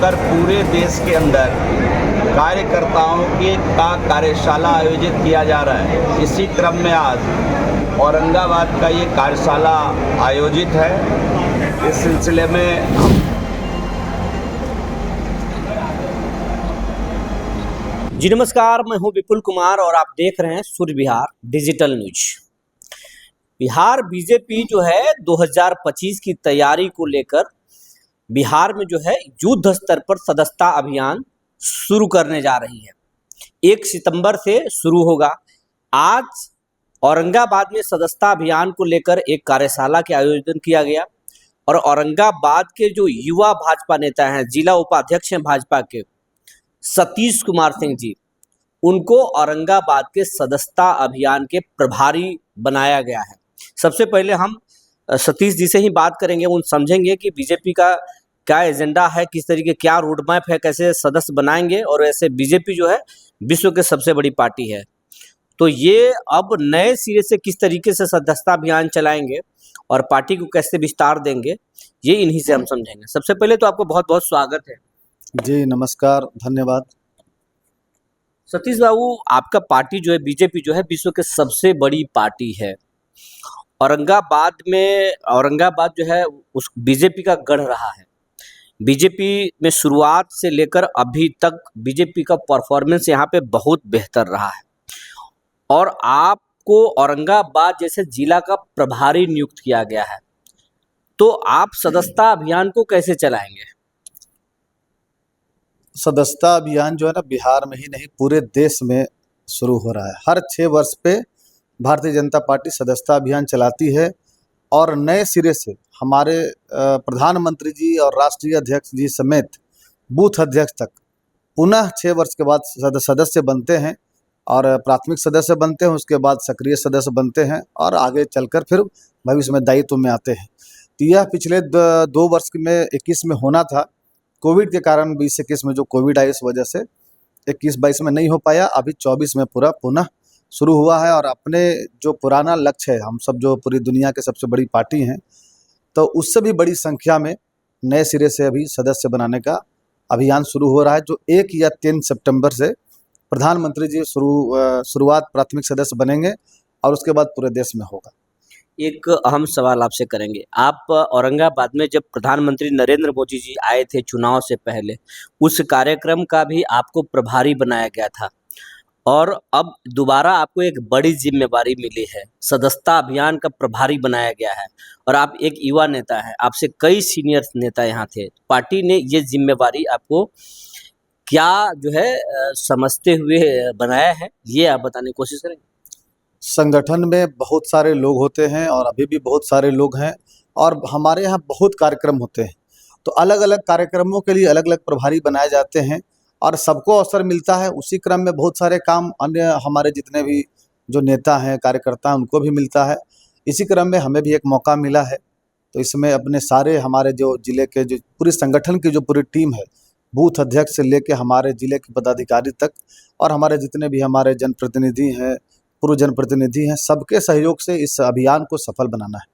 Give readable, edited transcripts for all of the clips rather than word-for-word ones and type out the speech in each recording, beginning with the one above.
मिलकर पूरे देश के अंदर कार्यकर्ताओं की कार्यशाला आयोजित किया जा रहा है। इसी क्रम में आज औरंगाबाद का ये कार्यशाला आयोजित है। इस सिलसिले में जी नमस्कार, मैं हूं विपुल कुमार और आप देख रहे हैं सूर्य विहार डिजिटल न्यूज। बिहार बीजेपी जो है 2025 की तैयारी को लेकर बिहार में जो है युद्ध स्तर पर सदस्यता अभियान शुरू करने जा रही है। 1 सितंबर से शुरू होगा। आज औरंगाबाद में सदस्यता अभियान को लेकर एक कार्यशाला के आयोजन किया गया और औरंगाबाद के जो युवा भाजपा नेता हैं, जिला उपाध्यक्ष हैं भाजपा के सतीश कुमार सिंह जी, उनको औरंगाबाद के सदस्यता अभियान के प्रभारी बनाया गया है। सबसे पहले हम सतीश जी से ही बात करेंगे, उन समझेंगे कि बीजेपी का क्या एजेंडा है, किस तरीके क्या रोड मैप है, कैसे सदस्य बनाएंगे। और ऐसे बीजेपी जो है विश्व की सबसे बड़ी पार्टी है, तो ये अब नए सिरे से किस तरीके से सदस्यता अभियान चलाएंगे और पार्टी को कैसे विस्तार देंगे, ये इन्हीं से हम समझेंगे। सबसे पहले तो आपको बहुत बहुत स्वागत है। जी नमस्कार, धन्यवाद। सतीश बाबू, आपका पार्टी जो है बीजेपी जो है विश्व के सबसे बड़ी पार्टी है। औरंगाबाद जो है उस बीजेपी का गढ़ रहा है। बीजेपी में शुरुआत से लेकर अभी तक बीजेपी का परफॉर्मेंस यहाँ पे बहुत बेहतर रहा है और आपको औरंगाबाद जैसे जिला का प्रभारी नियुक्त किया गया है, तो आप सदस्यता अभियान को कैसे चलाएंगे? सदस्यता अभियान जो है ना, बिहार में ही नहीं पूरे देश में शुरू हो रहा है। हर 6 वर्ष पे भारतीय जनता पार्टी सदस्यता अभियान चलाती है और नए सिरे से हमारे प्रधानमंत्री जी और राष्ट्रीय अध्यक्ष जी समेत बूथ अध्यक्ष तक पुनः 6 वर्ष के बाद सदस्य बनते हैं और प्राथमिक सदस्य बनते हैं, उसके बाद सक्रिय सदस्य बनते हैं और आगे चलकर फिर भविष्य में दायित्व में आते हैं। तो यह पिछले 2 वर्ष में 21 में होना था। कोविड के कारण 20-21 में जो कोविड आई, इस वजह से 21-22 में नहीं हो पाया। अभी 24 में पूरा पुनः शुरू हुआ है और अपने जो पुराना लक्ष्य है, हम सब जो पूरी दुनिया के सबसे बड़ी पार्टी हैं, तो उससे भी बड़ी संख्या में नए सिरे से अभी सदस्य बनाने का अभियान शुरू हो रहा है, जो 1 या 3 सितंबर से प्रधानमंत्री जी शुरुआत प्राथमिक सदस्य बनेंगे और उसके बाद पूरे देश में होगा। एक अहम सवाल आपसे करेंगे। आप औरंगाबाद में जब प्रधानमंत्री नरेंद्र मोदी जी आए थे चुनाव से पहले, उस कार्यक्रम का भी आपको प्रभारी बनाया गया था और अब दोबारा आपको एक बड़ी जिम्मेवारी मिली है, सदस्यता अभियान का प्रभारी बनाया गया है और आप एक युवा नेता हैं, आपसे कई सीनियर नेता यहाँ थे। पार्टी ने ये जिम्मेवारी आपको क्या जो है समझते हुए बनाया है, ये आप बताने की कोशिश करेंगे। संगठन में बहुत सारे लोग होते हैं और अभी भी बहुत सारे लोग हैं और हमारे यहाँ बहुत कार्यक्रम होते हैं, तो अलग अलग कार्यक्रमों के लिए अलग अलग प्रभारी बनाए जाते हैं और सबको अवसर मिलता है। उसी क्रम में बहुत सारे काम अन्य हमारे जितने भी जो नेता हैं, कार्यकर्ता हैं, उनको भी मिलता है। इसी क्रम में हमें भी एक मौका मिला है, तो इसमें अपने सारे हमारे जो जिले के जो पूरी संगठन की जो पूरी टीम है, बूथ अध्यक्ष से लेके हमारे जिले के पदाधिकारी तक और हमारे जितने भी हमारे जनप्रतिनिधि हैं, पूर्व जनप्रतिनिधि हैं, सबके सहयोग से इस अभियान को सफल बनाना है।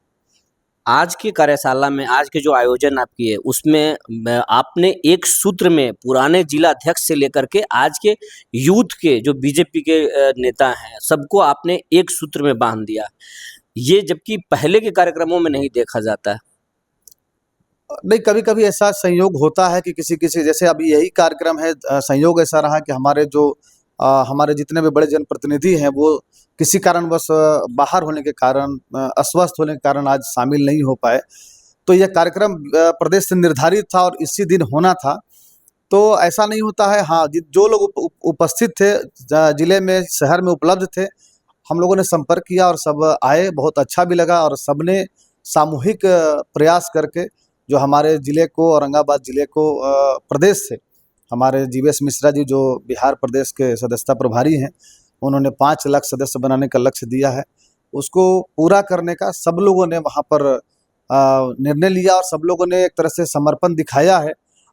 आज की कार्यशाला में, आज के जो आयोजन आप किए, उसमें आपने एक सूत्र में पुराने जिला अध्यक्ष से लेकर के आज के यूथ के जो बीजेपी के नेता हैं, सबको आपने एक सूत्र में बांध दिया। ये जबकि पहले के कार्यक्रमों में नहीं देखा जाता है। नहीं, कभी कभी ऐसा संयोग होता है कि किसी जैसे अभी यही कार्यक्रम है, संयोग ऐसा रहा कि हमारे जितने भी बड़े जनप्रतिनिधि हैं, वो किसी कारणवश बाहर होने के कारण, अस्वस्थ होने के कारण आज शामिल नहीं हो पाए। तो यह कार्यक्रम प्रदेश से निर्धारित था और इसी दिन होना था, तो ऐसा नहीं होता है। हाँ, जो लोग उपस्थित थे, जिले में, शहर में उपलब्ध थे, हम लोगों ने संपर्क किया और सब आए। बहुत अच्छा भी लगा और सबने सामूहिक प्रयास करके जो हमारे जिले को, औरंगाबाद जिले को, प्रदेश से हमारे जीवेश मिश्रा जी जो बिहार प्रदेश के सदस्यता प्रभारी हैं, उन्होंने 5 लाख सदस्य बनाने का लक्ष्य दिया है। उसको पूरा करने का सब लोगों ने वहाँ पर निर्णय लिया और सब लोगों ने एक तरह से समर्पण दिखाया है।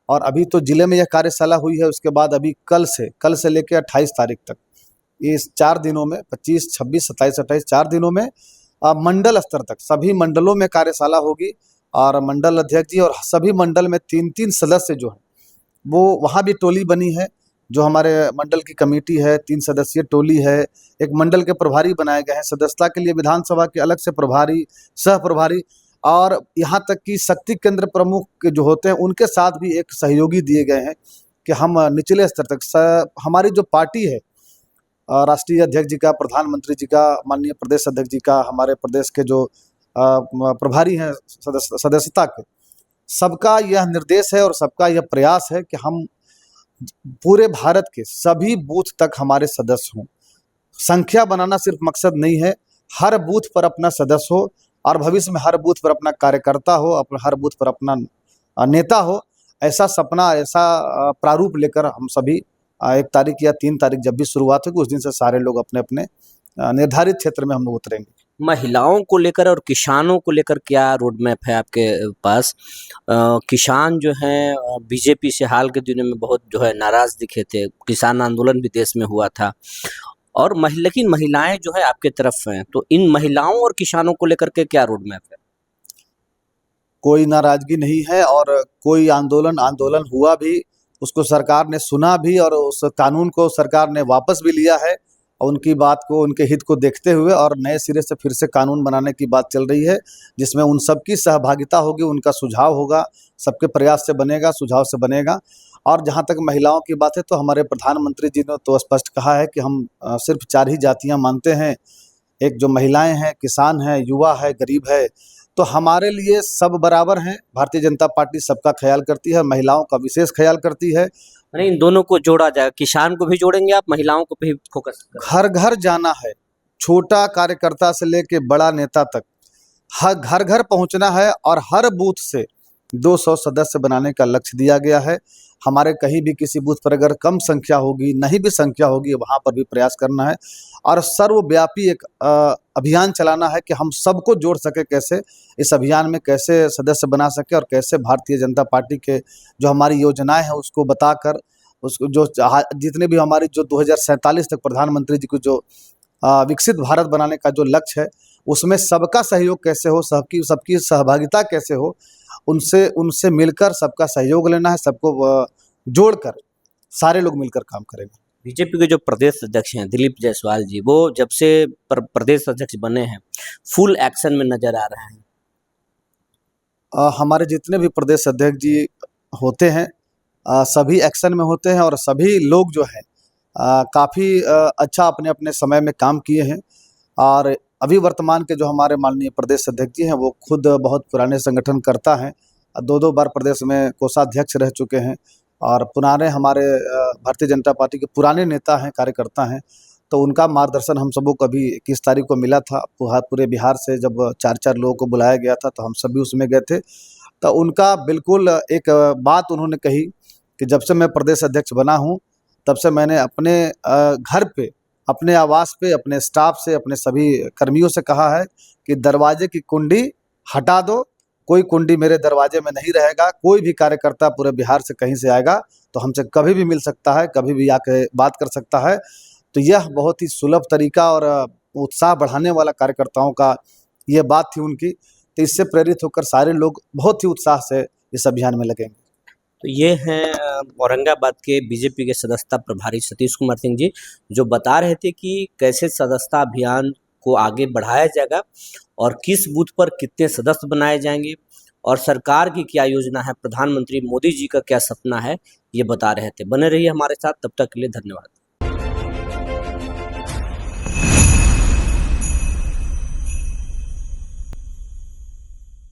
और अभी तो जिले में यह कार्यशाला हुई है, उसके बाद अभी कल से लेकर 28 तारीख तक, इस 4 दिनों में, 25, 26, 27, 28 4 दिनों में मंडल स्तर तक सभी मंडलों में कार्यशाला होगी और मंडल अध्यक्ष जी और सभी मंडल में 3-3 सदस्य जो हैं वो वहाँ भी टोली बनी है। जो हमारे मंडल की कमेटी है, 3 सदस्यीय टोली है, एक मंडल के प्रभारी बनाए गए हैं, सदस्यता के लिए विधानसभा के अलग से प्रभारी, सह प्रभारी, और यहाँ तक कि शक्ति केंद्र प्रमुख जो होते हैं उनके साथ भी एक सहयोगी दिए गए हैं कि हम निचले स्तर तक हमारी जो पार्टी है, राष्ट्रीय अध्यक्ष जी का, प्रधानमंत्री जी का, माननीय प्रदेश अध्यक्ष जी का, हमारे प्रदेश के जो प्रभारी हैं सदस्यता के, सबका यह निर्देश है और सबका यह प्रयास है कि हम पूरे भारत के सभी बूथ तक हमारे सदस्य हों। संख्या बनाना सिर्फ मकसद नहीं है, हर बूथ पर अपना सदस्य हो और भविष्य में हर बूथ पर अपना कार्यकर्ता हो, हर बूथ पर अपना नेता हो। ऐसा सपना, ऐसा प्रारूप लेकर हम सभी 1 तारीख या 3 तारीख जब भी शुरुआत होगी उस दिन से सारे लोग अपने अपने निर्धारित क्षेत्र में हम लोग उतरेंगे। महिलाओं को लेकर और किसानों को लेकर क्या रोड मैप है आपके पास? किसान जो हैं बीजेपी से हाल के दिनों में बहुत जो है नाराज दिखे थे, किसान आंदोलन भी देश में हुआ था, और लेकिन महिलाएं जो है आपके तरफ हैं, तो इन महिलाओं और किसानों को लेकर के क्या रोड मैप है? कोई नाराजगी नहीं है और कोई आंदोलन हुआ भी, उसको सरकार ने सुना भी और उस कानून को सरकार ने वापस भी लिया है, और उनकी बात को, उनके हित को देखते हुए और नए सिरे से फिर से कानून बनाने की बात चल रही है, जिसमें उन सबकी सहभागिता होगी, उनका सुझाव होगा, सबके प्रयास से बनेगा, सुझाव से बनेगा। और जहाँ तक महिलाओं की बात है तो हमारे प्रधानमंत्री जी ने तो स्पष्ट कहा है कि हम सिर्फ 4 ही जातियाँ मानते हैं, एक जो महिलाएं हैं, किसान हैं, युवा है, गरीब है, तो हमारे लिए सब बराबर हैं। भारतीय जनता पार्टी सबका ख्याल करती है, महिलाओं का विशेष ख्याल करती है। नहीं, इन दोनों को जोड़ा जाएगा, किसान को भी जोड़ेंगे आप, महिलाओं को भी फोकस करेंगे? घर घर जाना है, छोटा कार्यकर्ता से लेके बड़ा नेता तक हर घर घर पहुंचना है और हर बूथ से 200 सदस्य बनाने का लक्ष्य दिया गया है। हमारे कहीं भी किसी बूथ पर अगर कम संख्या होगी, नहीं भी संख्या होगी, वहाँ पर भी प्रयास करना है और सर्वव्यापी एक अभियान चलाना है कि हम सबको जोड़ सके, कैसे इस अभियान में कैसे सदस्य बना सके और कैसे भारतीय जनता पार्टी के जो हमारी योजनाएं हैं उसको बताकर, उसको जो जितने भी हमारी जो 2047 तक प्रधानमंत्री जी को जो विकसित भारत बनाने का जो लक्ष्य है, उसमें सबका सहयोग कैसे हो, सबकी सहभागिता कैसे हो, उनसे मिलकर सबका सहयोग लेना है, सबको जोड़कर सारे लोग मिलकर काम करेंगे। बीजेपी के जो प्रदेश अध्यक्ष हैं दिलीप जायसवाल जी, वो जब से प्रदेश अध्यक्ष बने हैं फुल एक्शन में नजर आ रहे हैं। हमारे जितने भी प्रदेश अध्यक्ष जी होते हैं सभी एक्शन में होते हैं और सभी लोग जो हैं काफ़ी अच्छा अपने अपने समय में काम किए हैं। और अभी वर्तमान के जो हमारे माननीय प्रदेश अध्यक्ष जी हैं वो खुद बहुत पुराने संगठन करता हैं, 2-2 बार प्रदेश में कोषाध्यक्ष रह चुके हैं और पुराने हमारे भारतीय जनता पार्टी के पुराने नेता हैं, कार्यकर्ता हैं। तो उनका मार्गदर्शन हम सबको कभी 21 तारीख को मिला था, पूरे बिहार से जब 4-4 लोगों को बुलाया गया था तो हम सभी उसमें गए थे। तो उनका बिल्कुल एक बात उन्होंने कही कि जब से मैं प्रदेश अध्यक्ष बना हूँ तब से मैंने अपने घर पे, अपने आवास पे, अपने स्टाफ से, अपने सभी कर्मियों से कहा है कि दरवाजे की कुंडी हटा दो, कोई कुंडी मेरे दरवाजे में नहीं रहेगा। कोई भी कार्यकर्ता पूरे बिहार से कहीं से आएगा तो हमसे कभी भी मिल सकता है, कभी भी आके बात कर सकता है। तो यह बहुत ही सुलभ तरीका और उत्साह बढ़ाने वाला कार्यकर्ताओं का ये बात थी उनकी। तो इससे प्रेरित होकर सारे लोग बहुत ही उत्साह से इस अभियान में लगेंगे। तो ये हैं औरंगाबाद के बीजेपी के सदस्यता प्रभारी सतीश कुमार सिंह जी, जो बता रहे थे कि कैसे सदस्यता अभियान को आगे बढ़ाया जाएगा और किस बूथ पर कितने सदस्य बनाए जाएंगे और सरकार की क्या योजना है, प्रधानमंत्री मोदी जी का क्या सपना है, ये बता रहे थे। बने रहिए हमारे साथ, तब तक के लिए धन्यवाद।